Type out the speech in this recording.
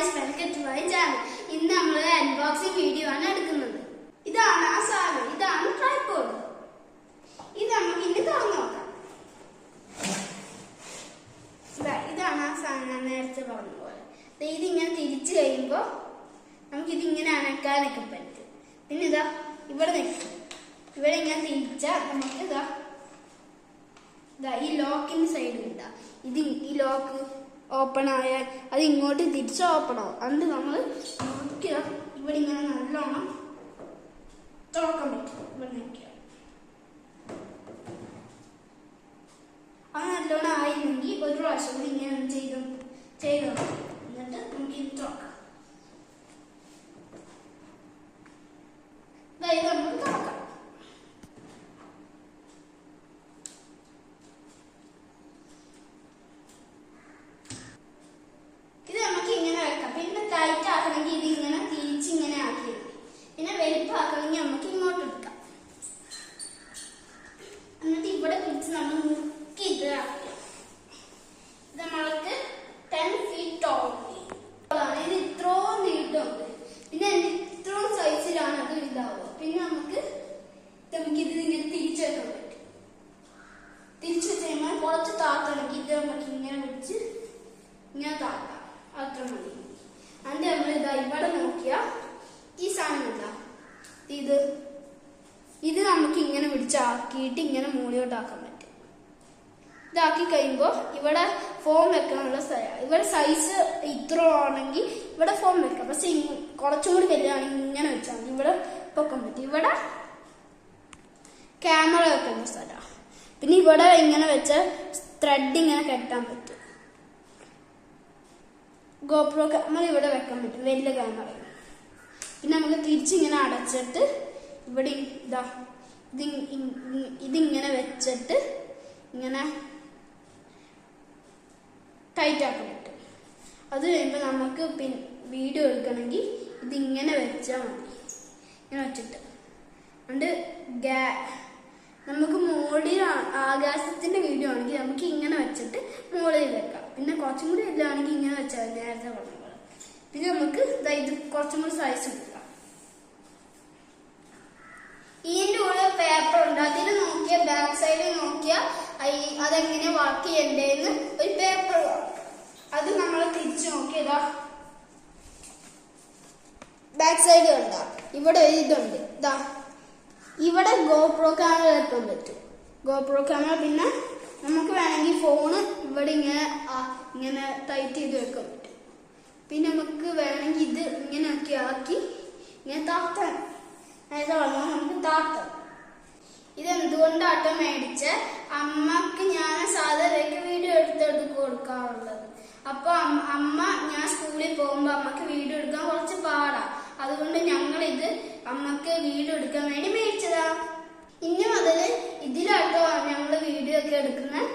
Guys, welcome to my channel. ഇന്ന് നമ്മൾ unboxing video ആണ് എടുക്കുന്നത്. ഇതാണ് ആ സാധനം, ഇതാണ് ട്രൈപോഡ്. ഇത് നമുക്ക് ഇനി തുറന്നു നോക്കാം. ഇതാണ് ആ സാധനം ഞാൻ നേരത്തെ പറഞ്ഞ പോലെ. ഇതിങ്ങനെ തിരിച്ചു കഴിയുമ്പോൾ നമുക്കിതിങ്ങനെ അനക്കാനൊക്കെ പറ്റും. പിന്നെ ഇതാ ഇവിടെ നിൽക്കും. ഇവിടെ ഇങ്ങനെ തിരിച്ചാൽ നമുക്ക് ഇതാ ഈ ലോക്കിന്റെ സൈഡ് ഇതാ ഈ ലോക്ക് ഓപ്പൺ ആയാൽ അത് ഇങ്ങോട്ട് തിരിച്ച് ഓപ്പൺ ആവും. അതുകൊണ്ട് നമ്മൾ നോക്കിയാ ഇവിടെ ഇങ്ങനെ നല്ലോണം തുറക്കാൻ പറ്റും. ഇവിടെ നോക്കിയാൽ അത് നല്ലോണം ആയിരുന്നെങ്കിൽ ഒരു പ്രാവശ്യം കൂടി ഇങ്ങനെ ചെയ്തു എന്നിട്ട് നമുക്ക് ഇത് തുറക്കാം. ഇത് നമുക്ക് തുറക്കാം. ടൈറ്റ് ആക്കണമെങ്കിൽ ഇതിങ്ങനെ തിരിച്ചിങ്ങനെ ആക്കിയത്. പിന്നെ വെളുപ്പാക്കണമെങ്കിൽ നമുക്ക് ഇങ്ങോട്ട് എടുക്കാം. എന്നിട്ട് ഇവിടെ പിടിച്ച് നമ്മൾ മുക്കി ഇത് ആക്കാം. ഇത് നമ്മൾക്ക് 10 feet tall. ഇത് ഇത്രയും നീട്ടമുണ്ട്. പിന്നെ ഇത്രയും സൈസിലാണ് അത് ഇതാവുക. പിന്നെ നമുക്കിത് ഇങ്ങനെ തിരിച്ചു വെക്കാൻ പറ്റും. തിരിച്ചു വെച്ച് കഴിയുമ്പോൾ കുറച്ച് താത്തണമെങ്കിൽ ഇത് നമുക്ക് ഇങ്ങനെ പിടിച്ച് ഇങ്ങനെ താത്താം. അത്ര മതി. അതിന്റെ നമ്മൾ ഇവിടെ നോക്കിയാ ഈ സാധനം എന്താ ഇത് നമുക്ക് ഇങ്ങനെ പിടിച്ചാക്കിയിട്ട് ഇങ്ങനെ മുകളിലോട്ടാക്കാൻ പറ്റും. ഇതാക്കി കഴിയുമ്പോൾ ഇവിടെ ഫോം വെക്കാനുള്ള സ്ഥലം. ഇവിടെ സൈസ് ഇത്ര ആണെങ്കിൽ ഇവിടെ ഫോം വെക്കാം. പക്ഷെ കുറച്ചും കൂടി വലുതാണെങ്കിൽ ഇങ്ങനെ വെച്ചാൽ മതി. ഇവിടെ പൊക്കാൻ പറ്റും. ഇവിടെ ക്യാമറ വെക്കുന്ന സ്ഥലമാണ്. പിന്നെ ഇവിടെ ഇങ്ങനെ വെച്ച ത്രെഡ് ഇങ്ങനെ കെട്ടാൻ പറ്റും. ഗോപ്രോ ക്യാമറ ഇവിടെ വെക്കാൻ പറ്റും, വലിയ ക്യാമറ. പിന്നെ നമുക്ക് തിരിച്ചിങ്ങനെ അടച്ചിട്ട് ഇവിടെ ഇതിങ്ങനെ വെച്ചിട്ട് ഇങ്ങനെ ടൈറ്റ് ആക്കാൻ പറ്റും. അത് കഴിയുമ്പോൾ നമുക്ക് വീഡിയോ എടുക്കണമെങ്കിൽ ഇതിങ്ങനെ വെച്ചാൽ മതി. ഇങ്ങനെ വെച്ചിട്ട് അതുകൊണ്ട് നമുക്ക് മുകളിൽ ആകാശത്തിന്റെ വീഡിയോ ആണെങ്കിൽ നമുക്ക് ഇങ്ങനെ വെച്ചിട്ട് മുകളിൽ വെക്കാം. പിന്നെ കുറച്ചും കൂടി ഇല്ലാണെങ്കിൽ ഇങ്ങനെ വെച്ചാൽ നേരത്തെ പറഞ്ഞത്. പിന്നെ നമുക്ക് ഇത് കുറച്ചും കൂടി സൈസ് കൊടുക്കാം. ഇതിന്റെ കൂടെ പേപ്പർ ഉണ്ട്. അതിൽ നോക്കിയാൽ ബാക്ക് സൈഡിൽ നോക്കിയാൽ അതെങ്ങനെ വർക്ക് ചെയ്യണ്ടേന്ന് ഒരു പേപ്പർ കാണും. അത് നമ്മൾ തിരിച്ചു നോക്കിയതാ ബാക്ക് സൈഡ് കണ്ടാ ഇവിടെ ഇതുണ്ട്. ഇവിടെ ഗോപ്രോ ക്യാമറ വെക്കാൻ പറ്റും. GoPro camera. പിന്നെ നമുക്ക് വേണമെങ്കിൽ ഫോണ് ഇവിടെ ഇങ്ങനെ ടൈറ്റ് ചെയ്ത് വെക്കാൻ പറ്റും. പിന്നെ നമുക്ക് വേണമെങ്കിൽ ഇത് ഇങ്ങനെയൊക്കെ ആക്കി ഇങ്ങനെ താത്താൻ നേരത്തെ പറഞ്ഞാൽ നമുക്ക് താത്താം. ഇതെന്തുകൊണ്ടാട്ടോ മേടിച്ച അമ്മക്ക് ഞാൻ സാധാരണ വീഡിയോ എടുത്തെടുത്ത് കൊടുക്കാറുള്ളത്. അപ്പൊ അമ്മ ഞാൻ സ്കൂളിൽ പോകുമ്പോ അമ്മക്ക് വീഡിയോ എടുക്കാൻ കുറച്ച് പാടാ. അതുകൊണ്ട് ഞങ്ങളിത് അമ്മക്ക് വീഡിയോ എടുക്കാൻ വേണ്ടി മേടിച്ചതാ. ഇനി മുതല് ഇതിലാട്ടോ ഞങ്ങള് വീഡിയോ ഒക്കെ എടുക്കുന്നത്.